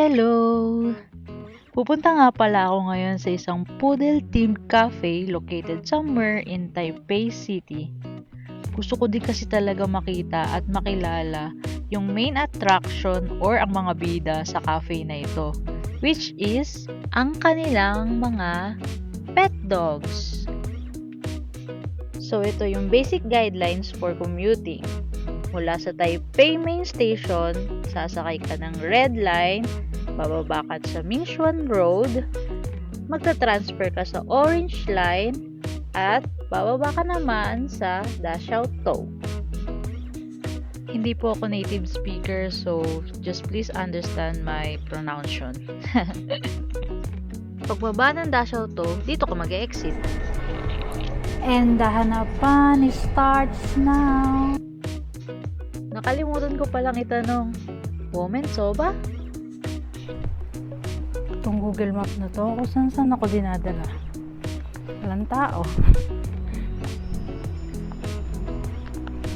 Hello! Pupunta nga pala ako ngayon sa isang poodle-themed cafe located somewhere in Taipei City. Gusto ko din kasi talaga makita at makilala yung main attraction or ang mga bida sa cafe na ito, which is ang kanilang mga pet dogs. So ito yung basic guidelines for commuting. Mula sa Taipei Main Station, sasakay ka ng Red Line, bababa ka sa Mingxuan Road, magta-transfer ka sa Orange Line, at bababa ka naman sa Daxiaotou. Hindi po ako native speaker, so just please understand my pronunciation. Pagbaba ng Daxiaotou, dito ka mag-exit. And the hanapan starts now. Nakalimutan ko palang itanong, women soba? Itong Google Map na to, kung saan ako dinadala. Walang tao.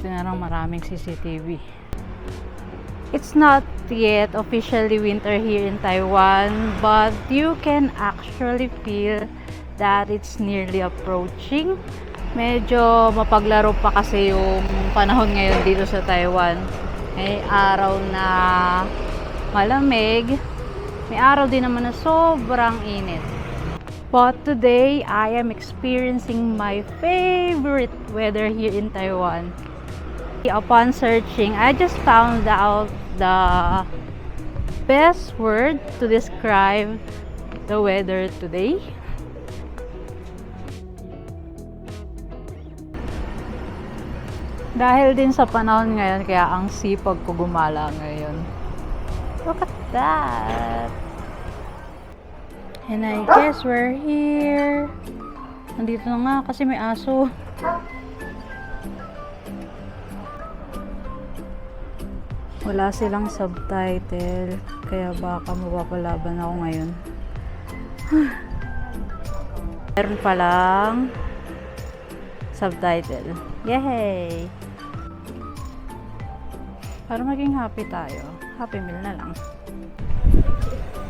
Tinarang maraming CCTV. It's not yet officially winter here in Taiwan, but you can actually feel that it's nearly approaching. Medyo mapaglaro pa kasi yung panahon ngayon dito sa Taiwan. May araw na malamig, may araw din naman na sobrang init. But today, I am experiencing my favorite weather here in Taiwan. Upon searching, I just found out the best word to describe the weather today. Dahil din sa panahon ngayon, kaya ang sipag ko gumala ngayon. Look at that! And I guess we're here. Nandito na nga kasi may aso. Wala silang subtitle, kaya baka mapapalaban ako ngayon. Meron palang subtitle. Yay! Para maging happy tayo. Happy meal na lang.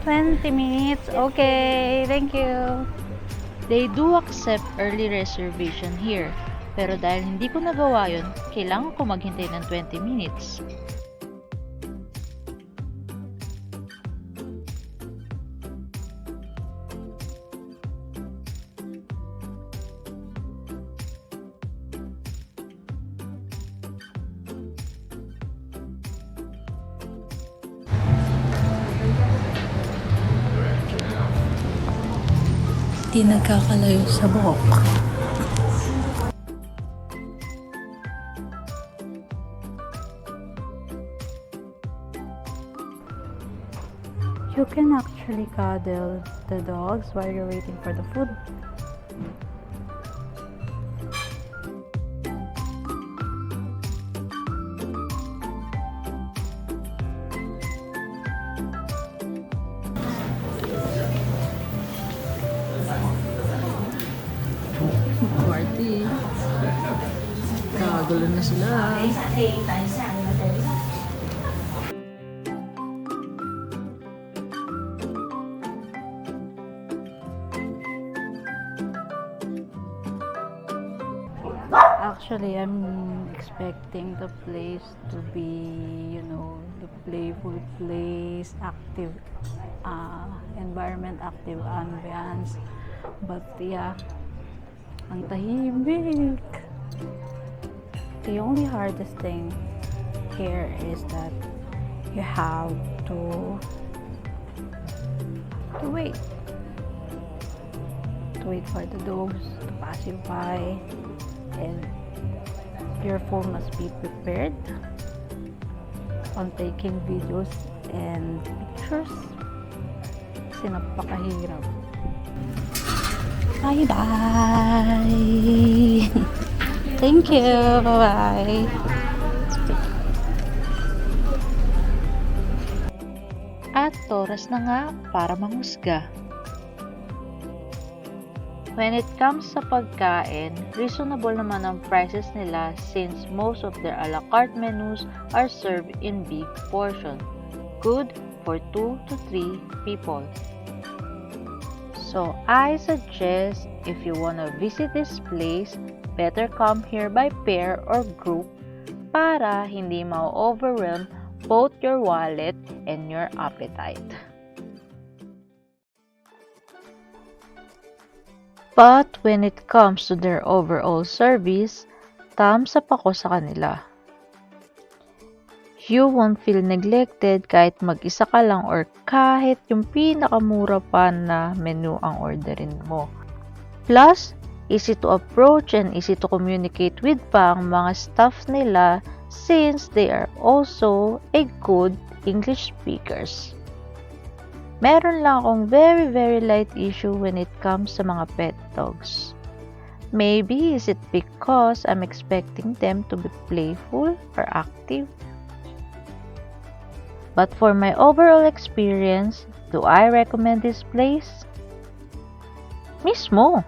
20 minutes. Okay. Thank you. They do accept early reservation here. Pero dahil hindi ko nagawa yun, kailangan ko maghintay ng 20 minutes. Di nagkakalayo sa buhok. You can actually cuddle the dogs while you're waiting for the food. Party. Kagulo na sila. Actually, I'm expecting the place to be, the playful place, active environment, active ambience. But yeah, ang tahimik. The only hardest thing here is that you have to wait. To wait for the dogs to pass you by, and your phone must be prepared on taking videos and pictures. Kasi napakahirap. Bye-bye! Thank you! Bye-bye! At oras na nga para manghusga. When it comes sa pagkain, reasonable naman ang prices nila since most of their a la carte menus are served in big portion. Good for 2 to 3 people. So I suggest if you wanna visit this place, better come here by pair or group para hindi ma-overwhelm both your wallet and your appetite. But when it comes to their overall service, thumbs up ako sa kanila. You won't feel neglected kahit mag-isa ka lang or kahit yung pinakamura pa na menu ang orderin mo. Plus, easy to approach and easy to communicate with pa ang mga staff nila since they are also a good English speakers. Meron lang akong very light issue when it comes sa mga pet dogs. Maybe is it because I'm expecting them to be playful or active? But for my overall experience, do I recommend this place? Mismo!